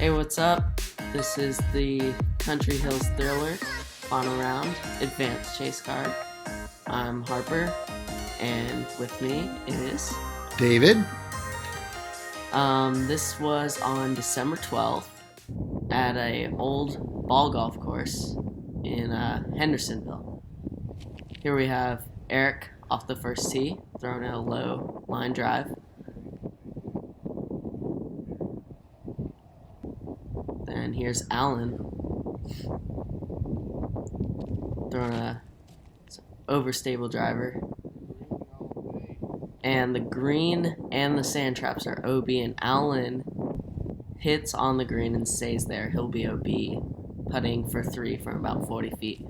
Hey, what's up? This is the Country Hills Thriller Final Round Advanced Chase Card. I'm Harper, and with me is David. This was on December 12th at a old ball golf course in Hendersonville. Here we have Eric off the first tee, throwing a low line drive. And here's Alan throwing a overstable driver. And the green and the sand traps are OB, and Alan hits on the green and stays there. He'll be OB, putting for 3 from about 40 feet.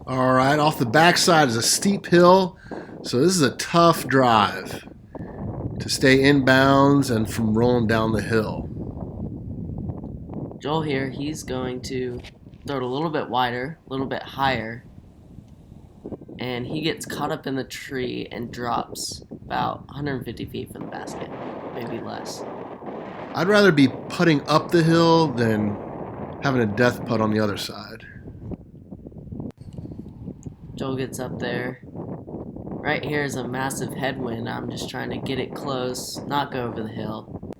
All right, off the backside is a steep hill, so this is a tough drive to stay in bounds and from rolling down the hill. Joel here, he's going to throw it a little bit wider, a little bit higher, and he gets caught up in the tree and drops about 150 feet from the basket, maybe less. I'd rather be putting up the hill than having a death putt on the other side. Joel gets up there. Right here is a massive headwind. I'm just trying to get it close, not go over the hill.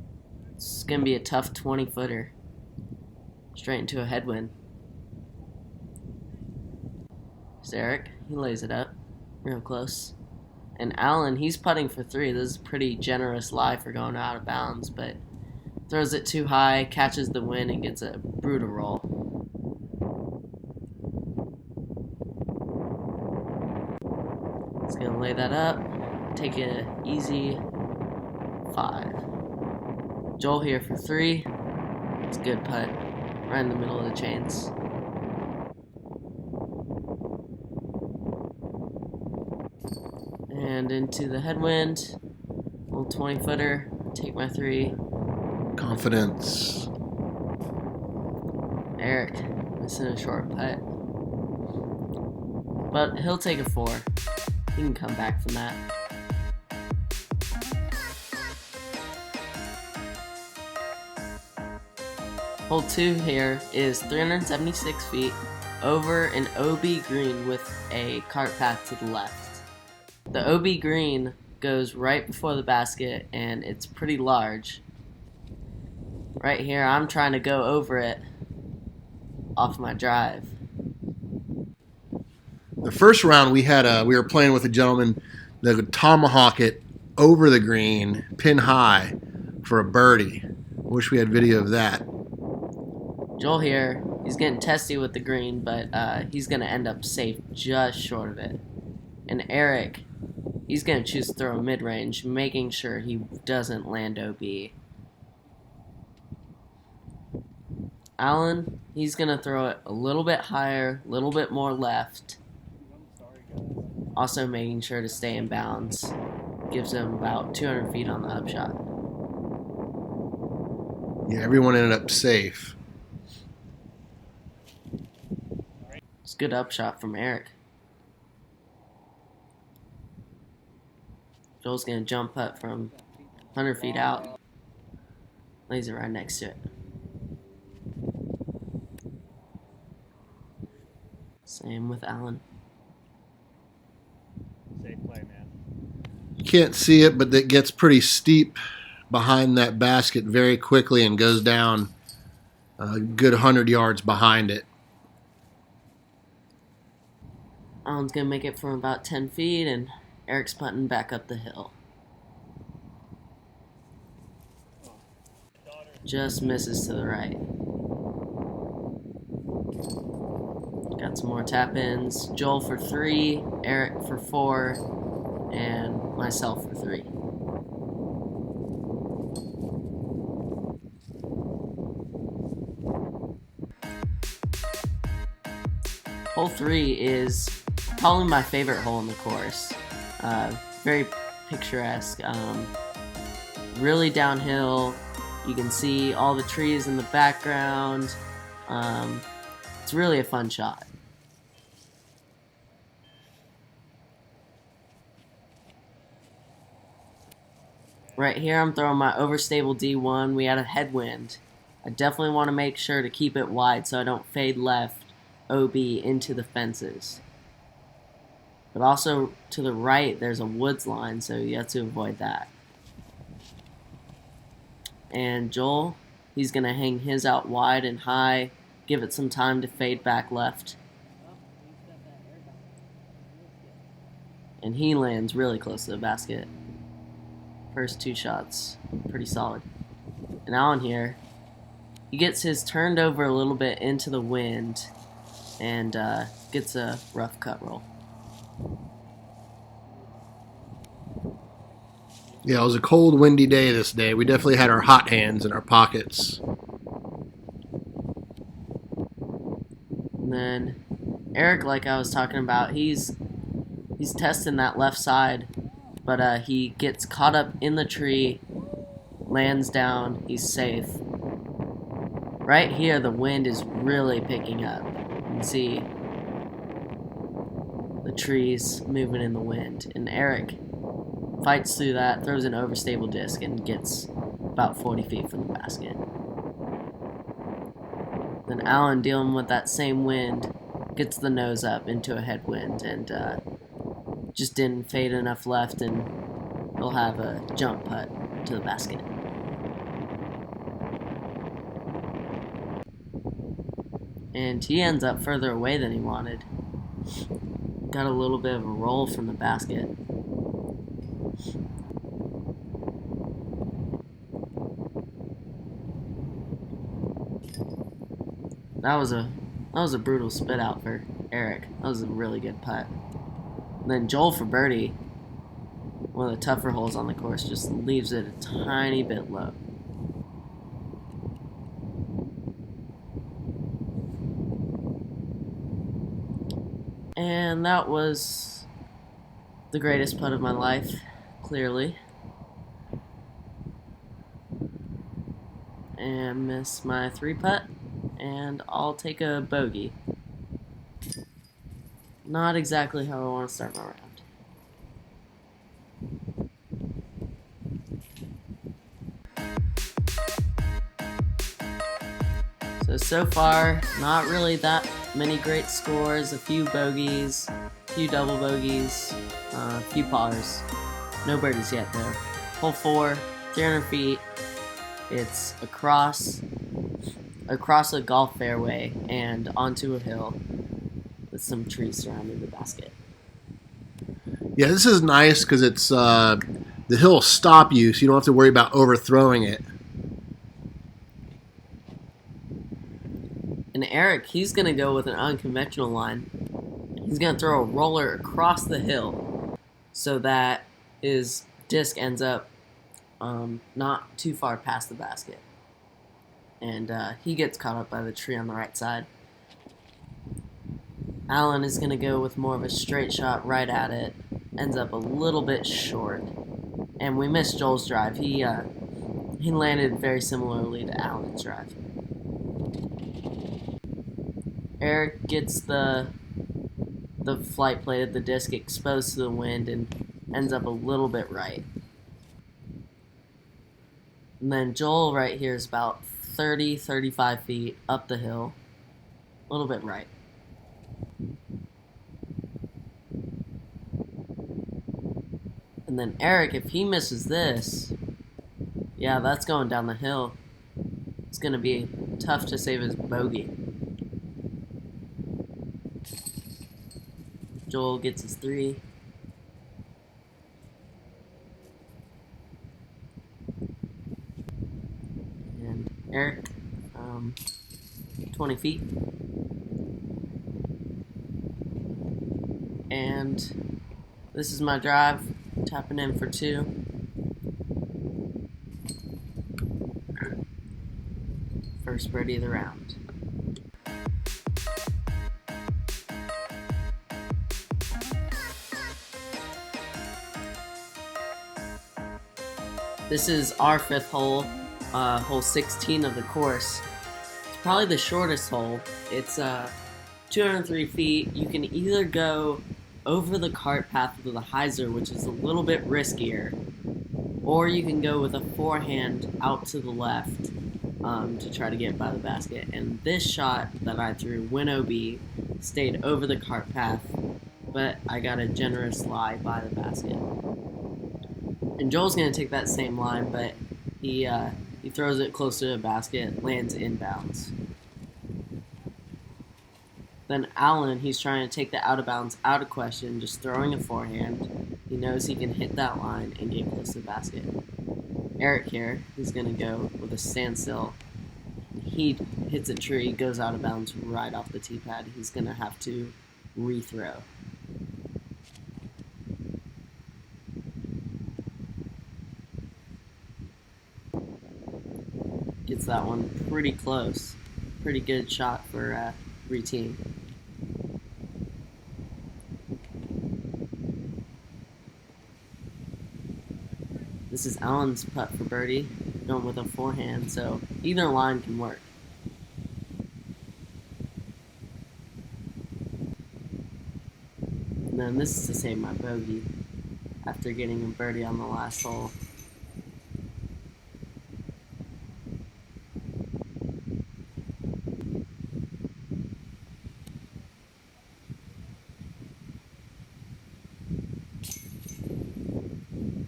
It's going to be a tough 20-footer. Straight into a headwind. There's Eric. He lays it up real close. And Alan, he's putting for 3. This is a pretty generous lie for going out of bounds, but throws it too high, catches the wind, and gets a brutal roll. He's going to lay that up, take an easy 5. Joel here for 3. It's a good putt, right in the middle of the chains. And into the headwind, little 20-footer, take my 3. Confidence. Eric, missing a short putt. But he'll take a 4. He can come back from that. Hole 2 here is 376 feet over an OB green with a cart path to the left. The OB green goes right before the basket, and it's pretty large. Right here, I'm trying to go over it off my drive. The first round we were playing with a gentleman that would tomahawk it over the green, pin high, for a birdie. Wish we had video of that. Joel here, he's getting testy with the green, but he's going to end up safe just short of it. And Eric, he's going to choose to throw mid-range, making sure he doesn't land OB. Alan, he's going to throw it a little bit higher, a little bit more left. Also making sure to stay in bounds. Gives him about 200 feet on the upshot. Yeah, everyone ended up safe. It's a good upshot from Eric. Joel's going to jump putt from 100 feet out. Lays it right next to it. Same with Alan. Safe play, man. You can't see it, but it gets pretty steep behind that basket very quickly and goes down a good 100 yards behind it. Alan's going to make it from about 10 feet, and Eric's putting back up the hill. Just misses to the right. Got some more tap-ins. Joel for 3, Eric for 4, and myself for 3. Hole 3 is probably my favorite hole in the course. Very picturesque. Really downhill. You can see all the trees in the background. It's really a fun shot. Right here I'm throwing my overstable D1. We had a headwind. I definitely want to make sure to keep it wide so I don't fade left OB into the fences. But also to the right there's a woods line, so you have to avoid that. And Joel, he's going to hang his out wide and high, give it some time to fade back left. And he lands really close to the basket. First 2 shots, pretty solid. And Alan here, he gets his turned over a little bit into the wind and gets a rough cut roll. Yeah, it was a cold, windy day this day. We definitely had our hot hands in our pockets. And then Eric, like I was talking about, he's testing that left side, but he gets caught up in the tree, lands down, he's safe. Right here, the wind is really picking up. You can see the trees moving in the wind. And Eric fights through that, throws an overstable disc, and gets about 40 feet from the basket. Then Alan, dealing with that same wind, gets the nose up into a headwind and just didn't fade enough left, and he'll have a jump putt to the basket. And he ends up further away than he wanted. Got a little bit of a roll from the basket. That was a brutal spit out for Eric. That was a really good putt. And then Joel for birdie, one of the tougher holes on the course, just leaves it a tiny bit low. And that was the greatest putt of my life, clearly. And miss my 3 putt, and I'll take a bogey. Not exactly how I want to start my round. So far, not really that many great scores, a few bogeys, a few double bogeys, a few pars. No birdies yet though. Hole 4, 300 feet. It's across a golf fairway and onto a hill with some trees surrounding the basket. Yeah, this is nice because it's the hill will stop you, so you don't have to worry about overthrowing it. And Eric, he's going to go with an unconventional line. He's going to throw a roller across the hill so that his disc ends up not too far past the basket. And he gets caught up by the tree on the right side. Alan is going to go with more of a straight shot right at it. Ends up a little bit short. And we missed Joel's drive. He landed very similarly to Alan's drive. Eric gets the flight plate of the disc exposed to the wind and ends up a little bit right. And then Joel right here is about 30-35 feet up the hill, a little bit right. And then Eric, if he misses this, yeah, that's going down the hill. It's going to be tough to save his bogey. Joel gets his 3. And Eric, 20 feet. And this is my drive, tapping in for 2. First birdie of the round. This is our 5th hole, hole 16 of the course. It's probably the shortest hole. It's 203 feet. You can either go over the cart path to the hyzer, which is a little bit riskier, or you can go with a forehand out to the left to try to get by the basket. And this shot that I threw, went OB, stayed over the cart path, but I got a generous lie by the basket. And Joel's going to take that same line, but he throws it close to the basket, lands inbounds. Then Alan, he's trying to take the out of bounds out of question, just throwing a forehand. He knows he can hit that line and get close to the basket. Eric here, he's going to go with a standstill. He hits a tree, goes out of bounds right off the tee pad. He's going to have to rethrow. Gets that one pretty close. Pretty good shot for re-team. This is Alan's putt for birdie, going with a forehand, so either line can work. And then this is to save my bogey after getting a birdie on the last hole.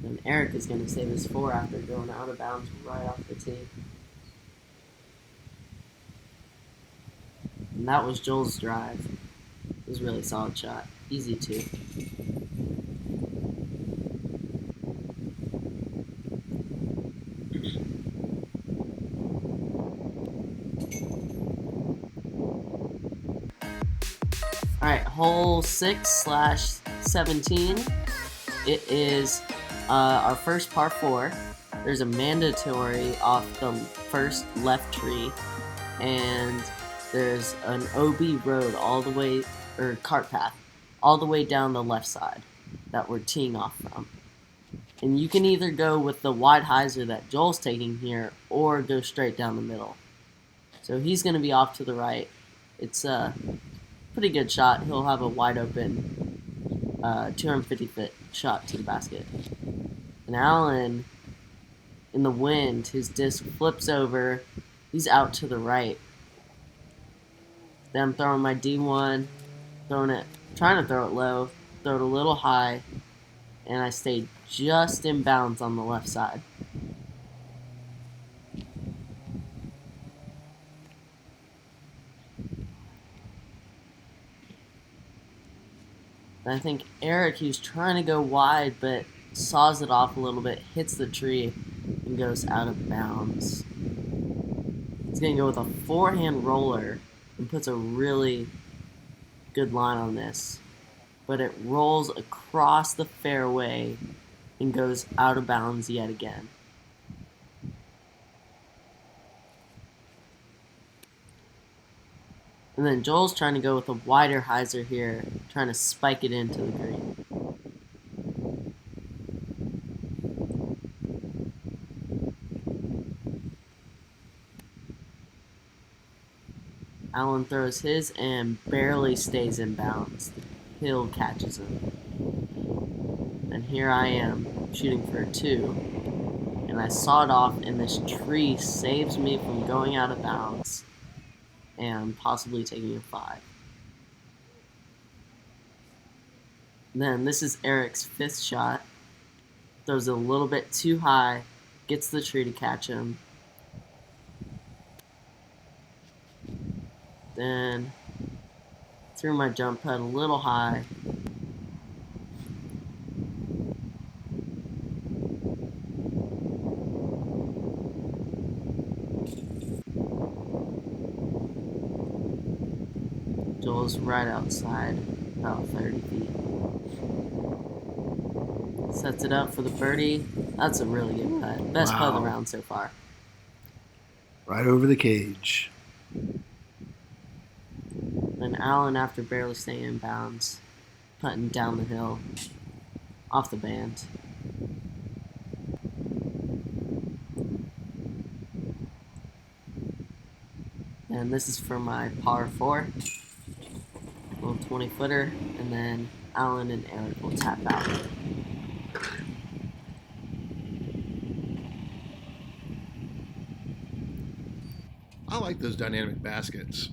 And Eric is going to save his 4 after going out of bounds right off the tee. And that was Joel's drive. It was a really solid shot. Easy too. Alright, hole 6/17. It is our first par 4. There's a mandatory off the first left tree, and there's an OB road all the way, or cart path, all the way down the left side that we're teeing off from. And you can either go with the wide hyzer that Joel's taking here, or go straight down the middle. So he's going to be off to the right. It's a pretty good shot. He'll have a wide open 250-foot shot to the basket. And Alan, in the wind, his disc flips over. He's out to the right. Then I'm throwing my D1, trying to throw it low, throw it a little high, and I stayed just in bounds on the left side. And I think Eric, he's trying to go wide, but saws it off a little bit, hits the tree, and goes out of bounds. He's going to go with a forehand roller and puts a really good line on this. But it rolls across the fairway and goes out of bounds yet again. And then Joel's trying to go with a wider hyzer here, trying to spike it into the green. Alan throws his and barely stays in bounds. The hill catches him. And here I am, shooting for a 2. And I saw it off, and this tree saves me from going out of bounds and possibly taking a 5. And then this is Eric's 5th shot. Throws it a little bit too high, gets the tree to catch him. Then threw my jump putt a little high. Joel's right outside, about 30 feet. Sets it up for the birdie. That's a really good putt. Best putt of the round so far. Right over the cage. Then Alan, after barely staying in bounds, putting down the hill, off the band. And this is for my par 4, little 20-footer, and then Alan and Eric will tap out. I like those dynamic baskets.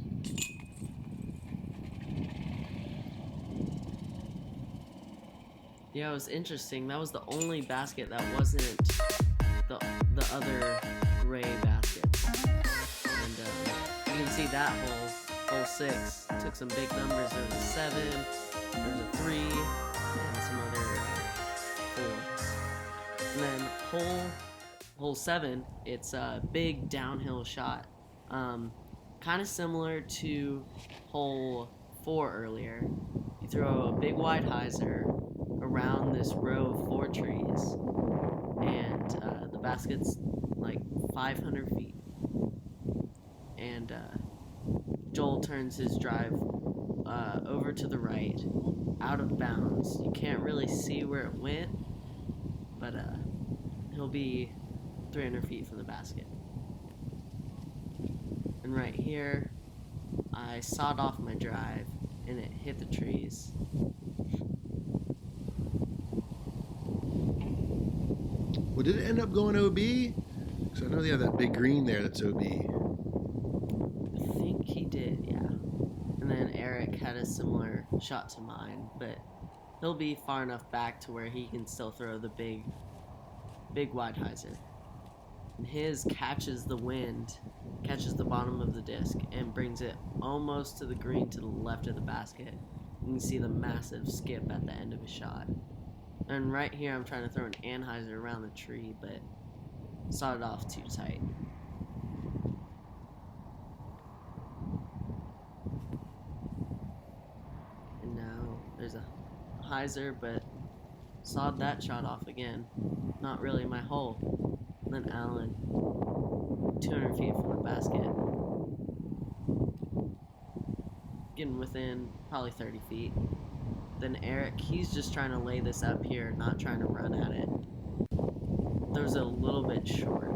Yeah, it was interesting. That was the only basket that wasn't the other gray baskets. And you can see that hole 6, took some big numbers. There was a 7, there was a 3, and some other 4s. And then hole 7, it's a big downhill shot. Kind of similar to hole 4 earlier. You throw a big wide hyzer around this row of 4 trees, and the basket's like 500 feet. And Joel turns his drive over to the right, out of bounds. You can't really see where it went, but he'll be 300 feet from the basket. And right here, I sawed off my drive, and it hit the trees. Well, did it end up going OB? Because I know they have that big green there that's OB. I think he did, yeah. And then Eric had a similar shot to mine, but he'll be far enough back to where he can still throw the big wide hyzer. And his catches the wind, catches the bottom of the disc, and brings it almost to the green to the left of the basket. You can see the massive skip at the end of his shot. And right here I'm trying to throw an anhyzer around the tree, but sawed it off too tight. And now there's a hyzer, but sawed that shot off again. Not really my hole. And then Alan, 200 feet from the basket. Getting within probably 30 feet. Then Eric, he's just trying to lay this up here, not trying to run at it. There's a little bit short.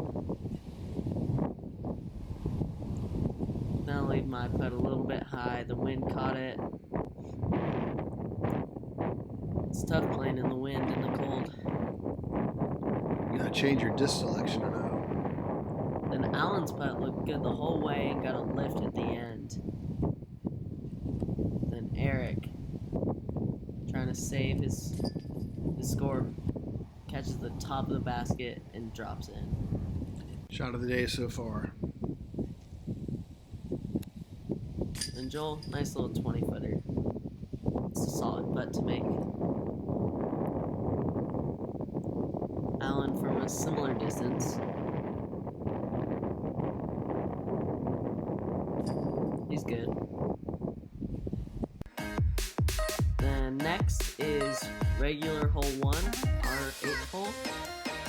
Then I laid my putt a little bit high. The wind caught it. It's tough playing in the wind and the cold. You gotta change your disc selection or no? Then Alan's putt looked good the whole way and got a lift at the end. Then Eric, trying to save his score, catches the top of the basket and drops in. Shot of the day so far. And Joel, nice little 20-footer. It's a solid putt to make. Alan from a similar distance. He's good. Then next is regular hole 1, our 8th hole.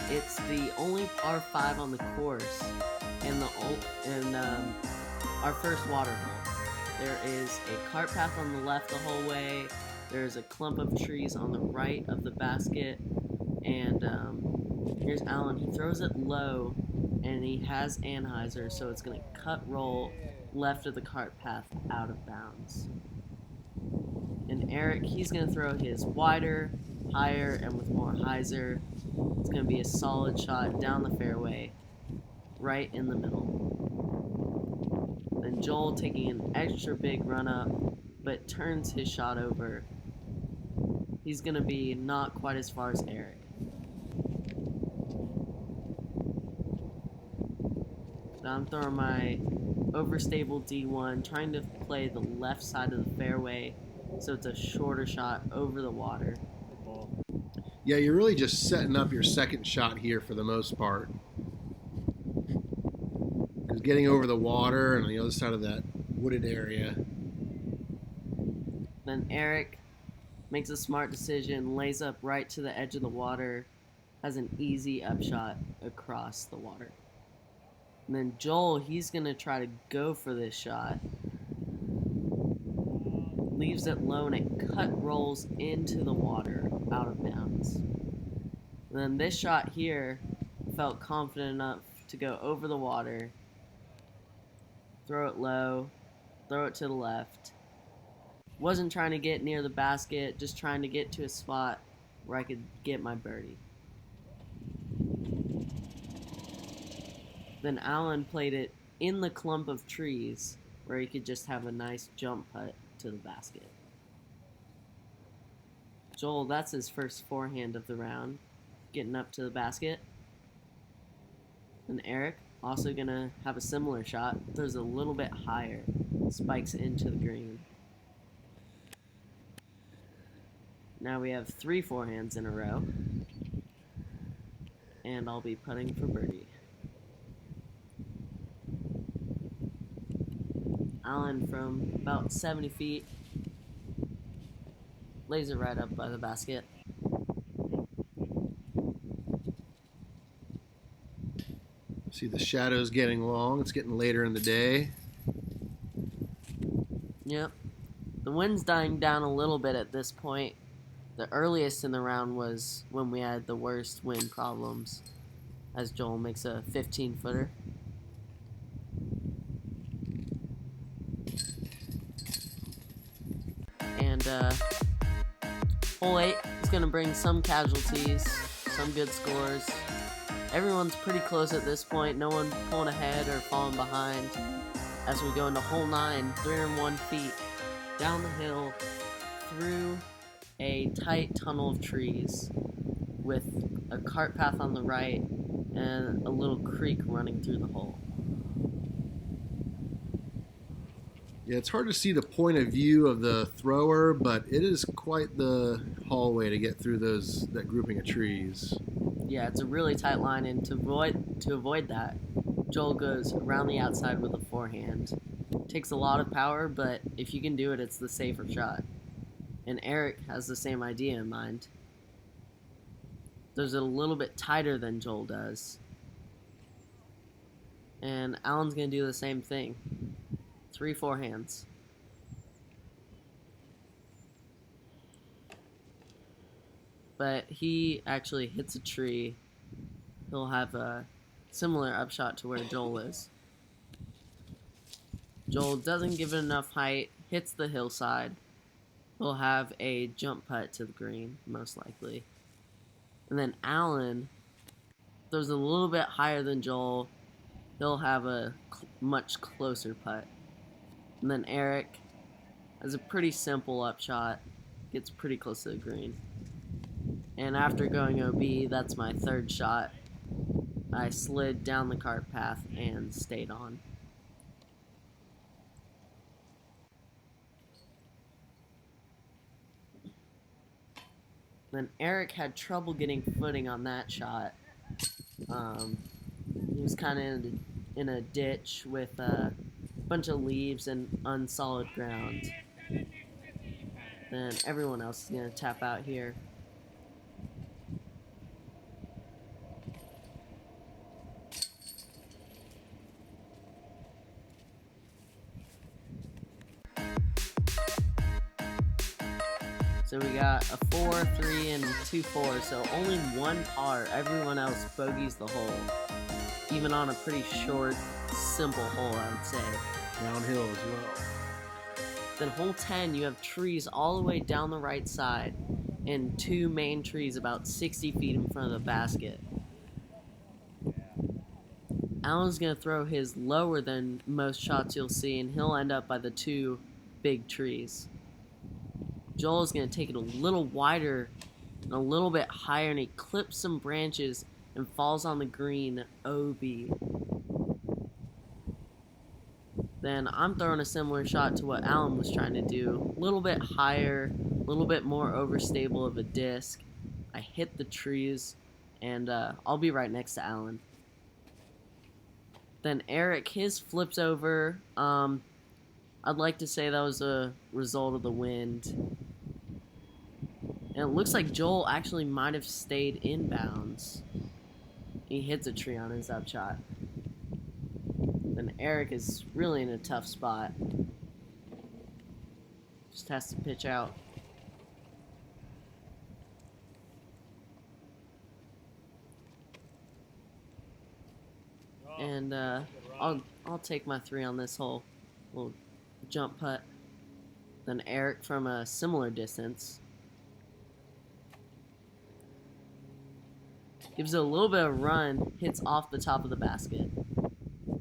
It's the only par 5 on the course, and our first water hole. There is a cart path on the left the whole way. There's a clump of trees on the right of the basket, and here's Alan. He throws it low, and he has anhyzer, so it's going to cut roll left of the cart path out of bounds. And Eric, he's going to throw his wider, higher, and with more hyzer. It's going to be a solid shot down the fairway, right in the middle. Then Joel taking an extra big run up, but turns his shot over. He's going to be not quite as far as Eric. Now I'm throwing my overstable D1, trying to play the left side of the fairway, so it's a shorter shot over the water. Yeah, you're really just setting up your second shot here for the most part. Because getting over the water and on the other side of that wooded area. Then Eric makes a smart decision, lays up right to the edge of the water, has an easy upshot across the water. And then Joel, he's going to try to go for this shot. Leaves it low and it cut rolls into the water out of bounds. And then this shot here, felt confident enough to go over the water, throw it low, throw it to the left. Wasn't trying to get near the basket, just trying to get to a spot where I could get my birdie. Then Alan played it in the clump of trees where he could just have a nice jump putt to the basket. Joel, that's his first forehand of the round, getting up to the basket. And Eric, also gonna have a similar shot, throws a little bit higher, spikes into the green. Now we have 3 forehands in a row. And I'll be putting for birdie. Alan from about 70 feet lays it right up by the basket. See the shadows getting long. It's getting later in the day. Yep. The wind's dying down a little bit at this point. The earliest in the round was when we had the worst wind problems, as Joel makes a 15-footer. And hole 8 is going to bring some casualties, some good scores. Everyone's pretty close at this point, no one pulling ahead or falling behind. As we go into hole 9, 301 feet, down the hill, through a tight tunnel of trees with a cart path on the right and a little creek running through the hole. Yeah, it's hard to see the point of view of the thrower, but it is quite the hallway to get through that grouping of trees. Yeah, it's a really tight line, and to avoid that, Joel goes around the outside with a forehand. Takes a lot of power, but if you can do it, it's the safer shot. And Eric has the same idea in mind. Throws it a little bit tighter than Joel does. And Alan's going to do the same thing. 3 forehands. But he actually hits a tree. He'll have a similar upshot to where Joel is. Joel doesn't give it enough height, hits the hillside. He'll have a jump putt to the green, most likely. And then Alan throws a little bit higher than Joel. He'll have a much closer putt. And then Eric has a pretty simple upshot, gets pretty close to the green. And after going OB, that's my 3rd shot. I slid down the cart path and stayed on. Then Eric had trouble getting footing on that shot. He was kind of in a ditch with a bunch of leaves and unsolid ground. Then everyone else is going to tap out here. So we got a 4, 3, and 2 4, so only 1 par. Everyone else bogeys the hole. Even on a pretty short, simple hole, I would say. Downhill as well. Then hole 10, you have trees all the way down the right side, and 2 main trees about 60 feet in front of the basket. Alan's going to throw his lower than most shots you'll see, and he'll end up by the 2 big trees. Joel is going to take it a little wider and a little bit higher, and he clips some branches and falls on the green OB. Then I'm throwing a similar shot to what Alan was trying to do. A little bit higher, a little bit more overstable of a disc. I hit the trees, and I'll be right next to Alan. Then Eric, his flips over. I'd like to say that was a result of the wind. And it looks like Joel actually might have stayed inbounds. He hits a tree on his upshot. Then Eric is really in a tough spot. Just has to pitch out. And I'll take my 3 on this hole. Little jump putt. Then Eric from a similar distance gives it a little bit of run, hits off the top of the basket.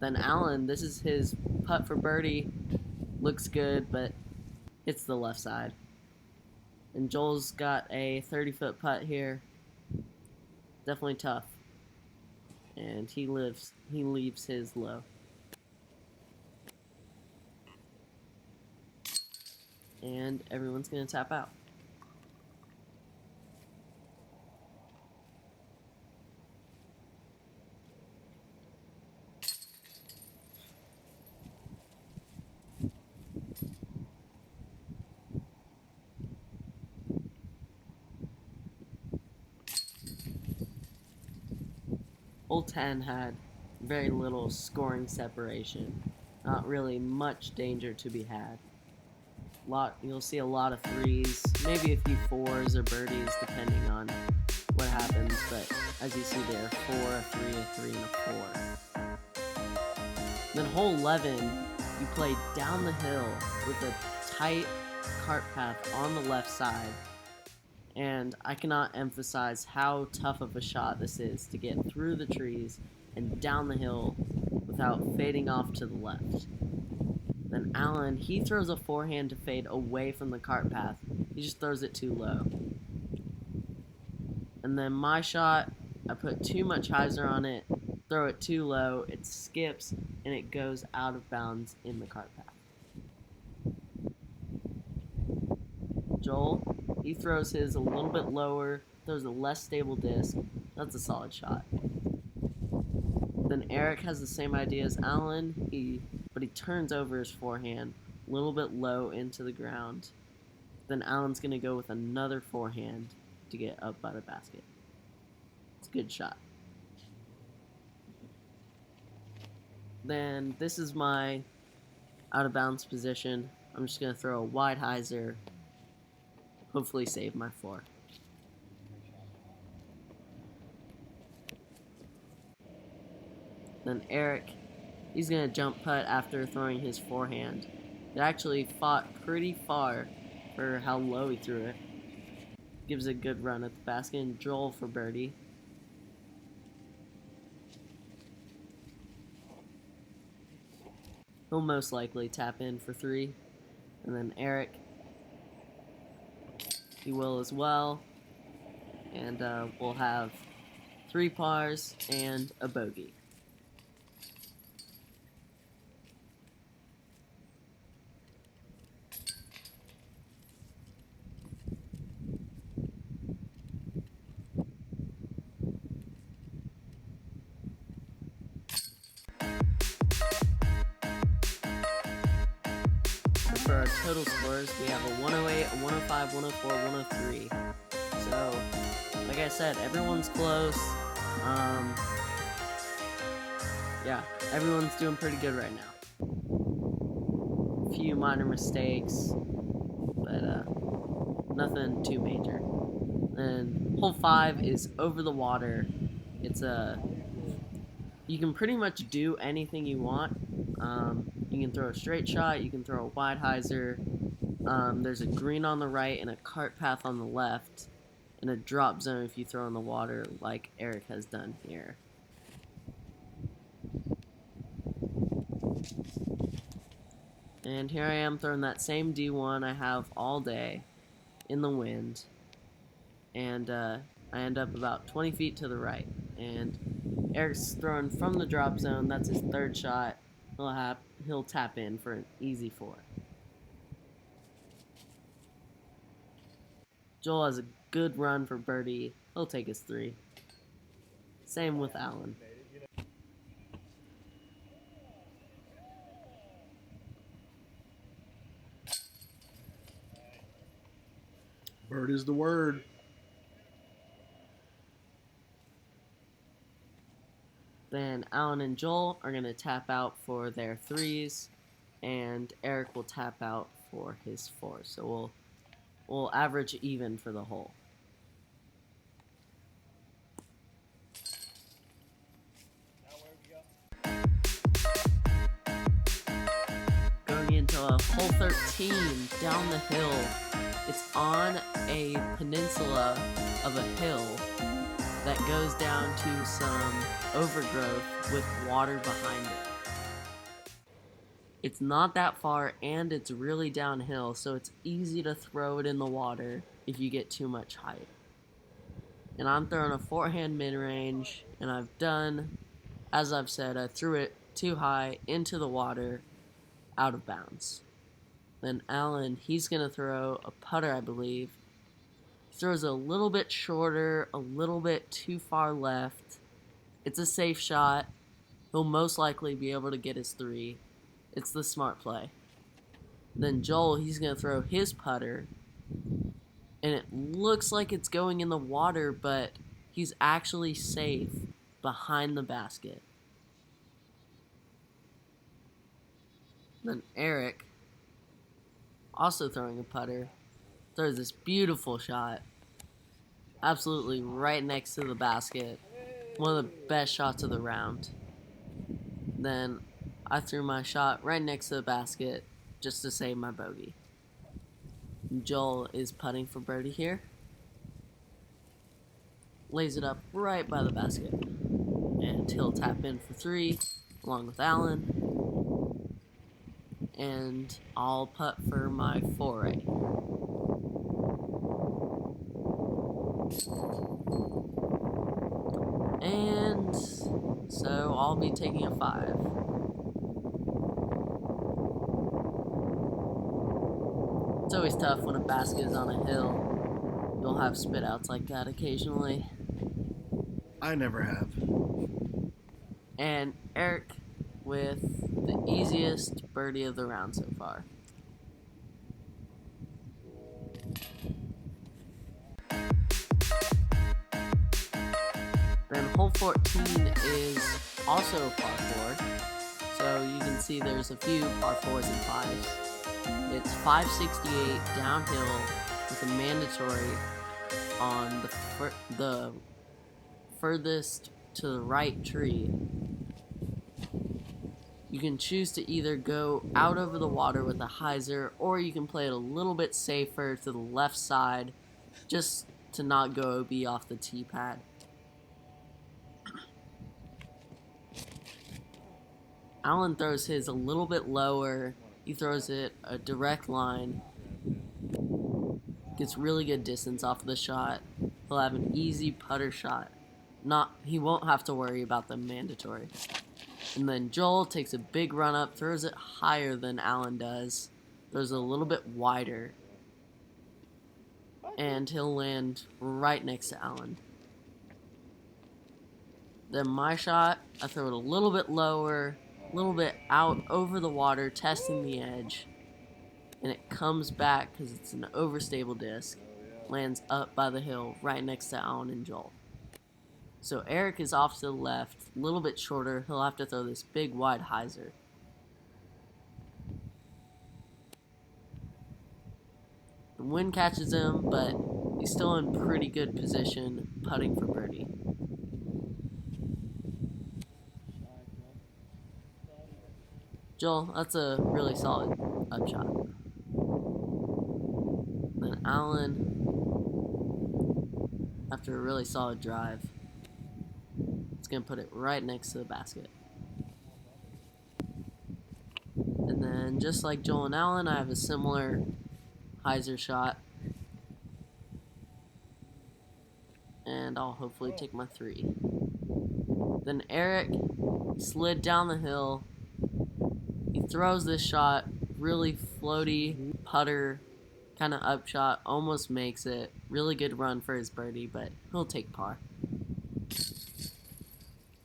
Then Alan, this is his putt for birdie. Looks good, but hits the left side. And Joel's got a 30-foot putt here. Definitely tough. And he leaves his low. And everyone's gonna tap out. Hole 10 had very little scoring separation. Not really much danger to be had. You'll see a lot of threes, maybe a few fours or birdies depending on what happens, but as you see there, 4, a 3, a 3, and a 4. Then hole 11, you play down the hill with a tight cart path on the left side. And I cannot emphasize how tough of a shot this is to get through the trees and down the hill without fading off to the left. Then Alan, he throws a forehand to fade away from the cart path. He just throws it too low. And then my shot, I put too much hyzer on it, throw it too low, it skips, and it goes out of bounds in the cart path. Joel, he throws his a little bit lower, throws a less stable disc. That's a solid shot. Then Eric has the same idea as Alan, but he turns over his forehand a little bit low into the ground. Then Alan's going to go with another forehand to get up by the basket. It's a good shot. Then this is my out of bounds position. I'm just going to throw a wide hyzer. Hopefully save my 4. Then Eric, he's going to jump putt after throwing his forehand. It actually fought pretty far for how low he threw it. Gives a good run at the basket, and Joel for birdie. He'll most likely tap in for 3. And then Eric, he will as well, and we'll have 3 pars and a bogey. For our total scores, we have a 108, a 105, 104, 103. So, like I said, everyone's close. Yeah, everyone's doing pretty good right now. A few minor mistakes, but nothing too major. And hole 5 is over the water. It's you can pretty much do anything you want. You can throw a straight shot, you can throw a wide hyzer. There's a green on the right and a cart path on the left, and a drop zone if you throw in the water like Eric has done here. And here I am throwing that same D1 I have all day in the wind, and I end up about 20 feet to the right. And Eric's throwing from the drop zone. That's his 3rd shot. He'll tap in for an easy 4. Joel has a good run for birdie. He'll take his 3. Same with Alan. Bird is the word. Then Alan and Joel are going to tap out for their 3s, and Eric will tap out for his 4. So we'll average even for the hole. Going into hole 13 down the hill. It's on a peninsula of a hill that goes down to some overgrowth with water behind it. It's not that far and it's really downhill, so it's easy to throw it in the water if you get too much height. And I'm throwing a forehand mid-range, and I've done, as I've said, I threw it too high into the water, out of bounds. Then Alan, he's going to throw a putter, I believe. He throws a little bit shorter, a little bit too far left. It's a safe shot. He'll most likely be able to get his 3. It's the smart play. Then Joel, he's going to throw his putter. And it looks like it's going in the water, but he's actually safe behind the basket. Then Eric, also throwing a putter, throws this beautiful shot. Absolutely right next to the basket. One of the best shots of the round. Then I threw my shot right next to the basket just to save my bogey. Joel is putting for birdie here. Lays it up right by the basket. And he'll tap in for 3 along with Alan. And I'll putt for my 4-8. And so I'll be taking a 5. It's always tough when a basket is on a hill. You'll have spit outs like that occasionally. I never have. And Eric with the easiest birdie of the round so far. Then hole 14 is also a par 4. So you can see there's a few par 4s and 5s. It's 568 downhill with a mandatory on the furthest to the right tree. You can choose to either go out over the water with a hyzer, or you can play it a little bit safer to the left side, just to not go OB off the tee pad. Alan throws his a little bit lower. He throws it a direct line. Gets really good distance off of the shot. He'll have an easy putter shot. He won't have to worry about the mandatory. And then Joel takes a big run up, throws it higher than Alan does. Throws it a little bit wider. And he'll land right next to Alan. Then my shot, I throw it a little bit lower, a little bit out over the water, testing the edge. And it comes back because it's an overstable disc. Lands up by the hill right next to Alan and Joel. So Eric is off to the left, a little bit shorter. He'll have to throw this big wide hyzer. The wind catches him, but he's still in pretty good position, putting for birdie. Joel, that's a really solid upshot. Then Alan, after a really solid drive, it's going to put it right next to the basket. And then, just like Joel and Alan, I have a similar hyzer shot. And I'll hopefully take my 3. Then Eric slid down the hill. He throws this shot, really floaty, putter, kind of upshot, almost makes it. Really good run for his birdie, but he'll take par.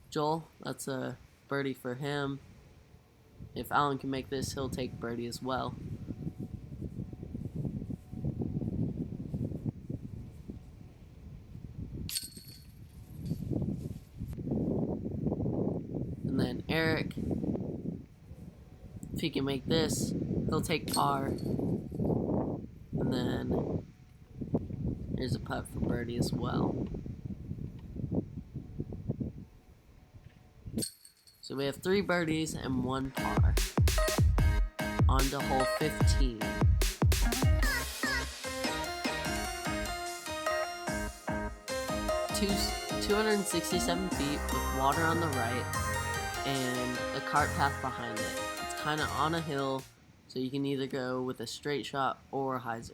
Joel, that's a birdie for him. If Alan can make this, he'll take birdie as well. And then Eric, if he can make this, he'll take par. And then here's a putt for birdie as well. So we have 3 birdies and 1 par. On to hole 15. Two, 267 feet with water on the right and a cart path behind it. It's kind of on a hill, so you can either go with a straight shot or a hyzer.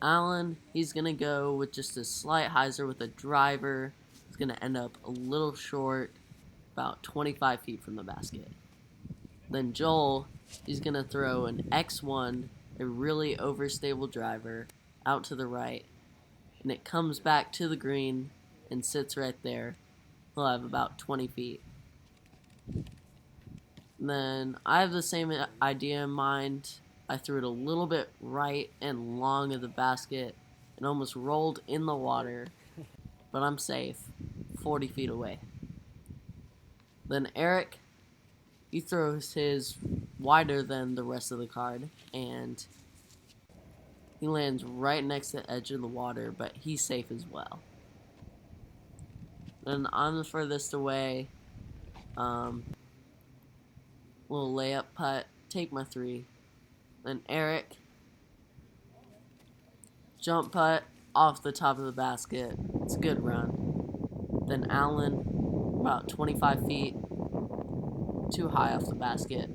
Alan, he's going to go with just a slight hyzer with a driver. He's going to end up a little short, about 25 feet from the basket. Then Joel, he's going to throw an X1, a really overstable driver, out to the right, and it comes back to the green and sits right there. He'll have about 20 feet. And then I have the same idea in mind. I threw it a little bit right and long of the basket and almost rolled in the water, but I'm safe, 40 feet away. Then Eric, he throws his wider than the rest of the card, and he lands right next to the edge of the water, but he's safe as well. Then I'm the furthest away. Little layup putt, take my 3. Then Eric, jump putt off the top of the basket. It's a good run. Then Alan, about 25 feet, too high off the basket.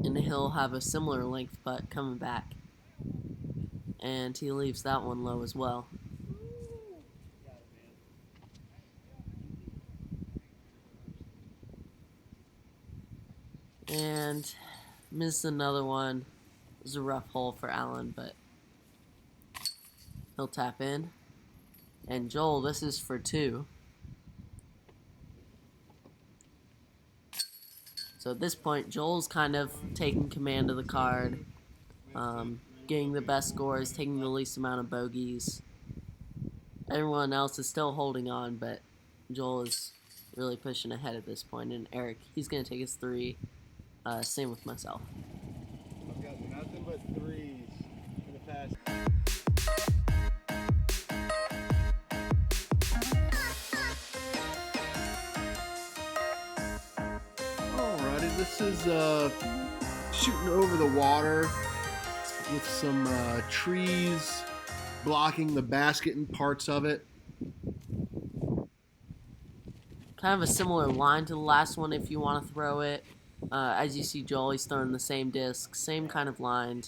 And he'll have a similar length putt coming back. And he leaves that one low as well. And missed another one. It was a rough hole for Alan, but he'll tap in. And Joel, this is for 2. So at this point, Joel's kind of taking command of the card, getting the best scores, taking the least amount of bogeys. Everyone else is still holding on, but Joel is really pushing ahead at this point. And Eric, he's going to take his 3. Same with myself. I've got nothing but 3s in the past. Alrighty, this is shooting over the water with some trees blocking the basket and parts of it. Kind of a similar line to the last one if you want to throw it. As you see, Joel, he's throwing the same disc, same kind of line.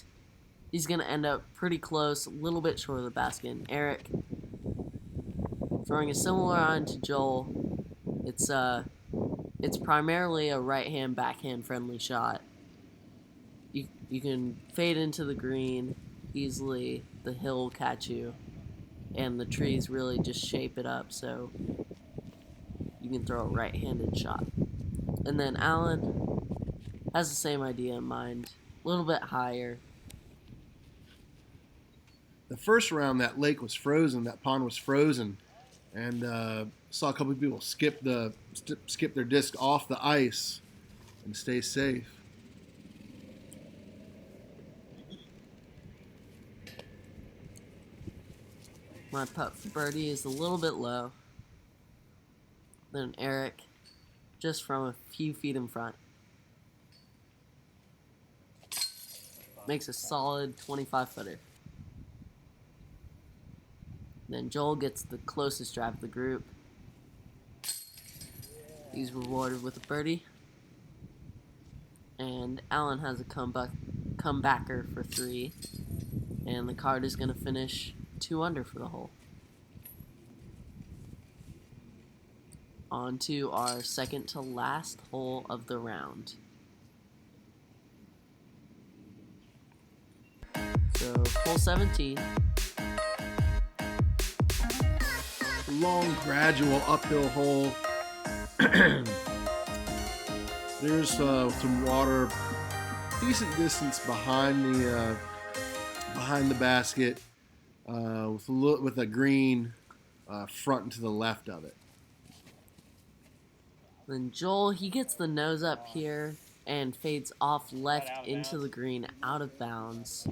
He's going to end up pretty close, a little bit short of the basket. And Eric, throwing a similar line to Joel. It's primarily a right-hand, backhand friendly shot. You can fade into the green easily. The hill will catch you. And the trees really just shape it up so you can throw a right-handed shot. And then Alan has the same idea in mind, a little bit higher. The first round, that lake was frozen, that pond was frozen, and saw a couple of people skip their disc off the ice and stay safe. My putt for birdie is a little bit low. Then Eric, just from a few feet in front. Makes a solid 25-footer. Then Joel gets the closest drive of the group. He's rewarded with a birdie. And Alan has a comebacker for 3. And the card is going to finish 2 under for the hole. On to our second to last hole of the round. So, hole 17. Long, gradual uphill hole. There's some water, decent distance behind the basket, with a green front and to the left of it. Then Joel, he gets the nose up here and fades off left into the green, out of bounds.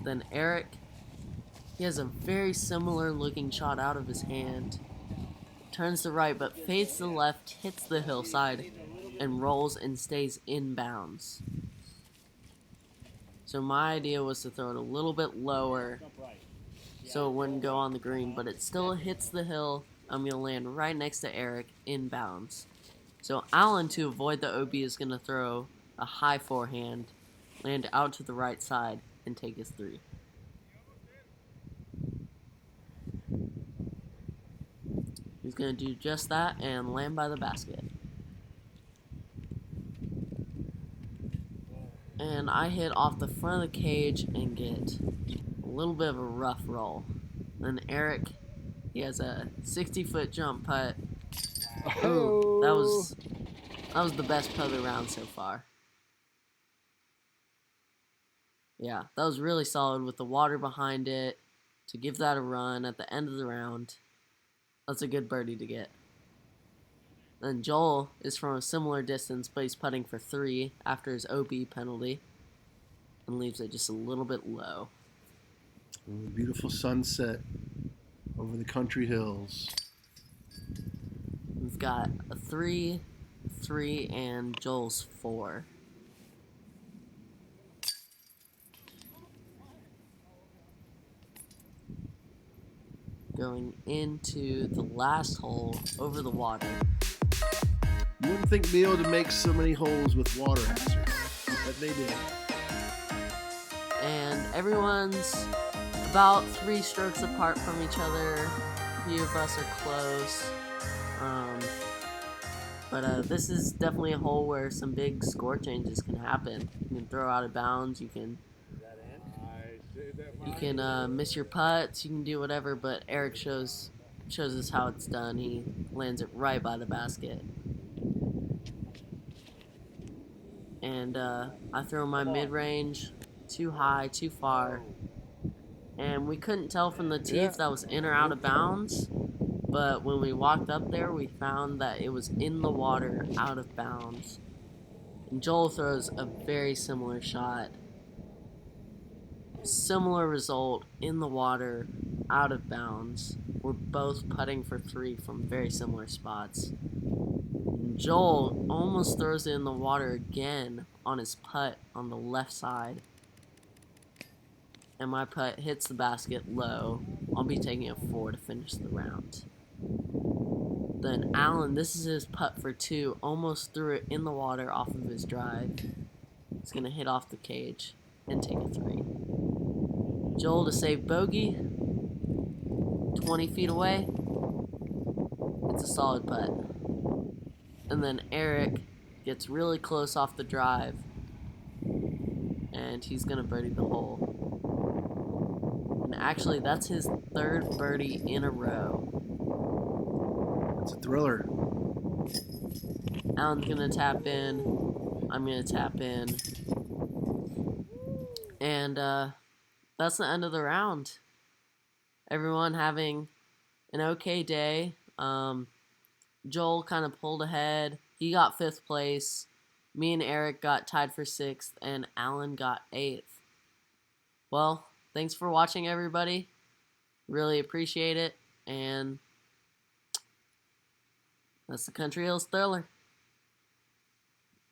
Then Eric, he has a very similar looking shot out of his hand. Turns to right, but fades to the left, hits the hillside, and rolls and stays in bounds. So my idea was to throw it a little bit lower so it wouldn't go on the green, but it still hits the hill I'm going to land right next to Eric inbounds. So Alan, to avoid the OB, is going to throw a high forehand, land out to the right side, and take his 3. He's going to do just that and land by the basket. And I hit off the front of the cage and get a little bit of a rough roll. Then Eric, he has a 60-foot jump putt. Ooh, that was the best putt of the round so far. Yeah, that was really solid with the water behind it to give that a run at the end of the round. That's a good birdie to get. Then Joel is from a similar distance, but he's putting for 3 after his OB penalty and leaves it just a little bit low. Beautiful sunset over the country hills. We've got a 3, 3, and Joel's 4. Going into the last hole over the water. You wouldn't think be able to make so many holes with water hazard, but they did. And everyone's about 3 strokes apart from each other. A few of us are close. But this is definitely a hole where some big score changes can happen. You can throw out of bounds. You can miss your putts. You can do whatever. But Eric shows us how it's done. He lands it right by the basket. And I throw my mid-range too high, too far. And we couldn't tell from the tee if that was in or out of bounds. But when we walked up there, we found that it was in the water, out of bounds. And Joel throws a very similar shot. Similar result, in the water, out of bounds. We're both putting for 3 from very similar spots. And Joel almost throws it in the water again on his putt on the left side. And my putt hits the basket low. I'll be taking a 4 to finish the round. Then Alan, this is his putt for 2, almost threw it in the water off of his drive. He's going to hit off the cage and take a 3. Joel to save bogey, 20 feet away. It's a solid putt. And then Eric gets really close off the drive, and he's going to birdie the hole. And actually, that's his 3rd birdie in a row. It's a thriller. Alan's gonna tap in. I'm gonna tap in. And that's the end of the round. Everyone having an okay day. Joel kind of pulled ahead. He got 5th place. Me and Eric got tied for 6th, and Alan got 8th. Well, thanks for watching, everybody. Really appreciate it. And that's the Country Hills Thriller.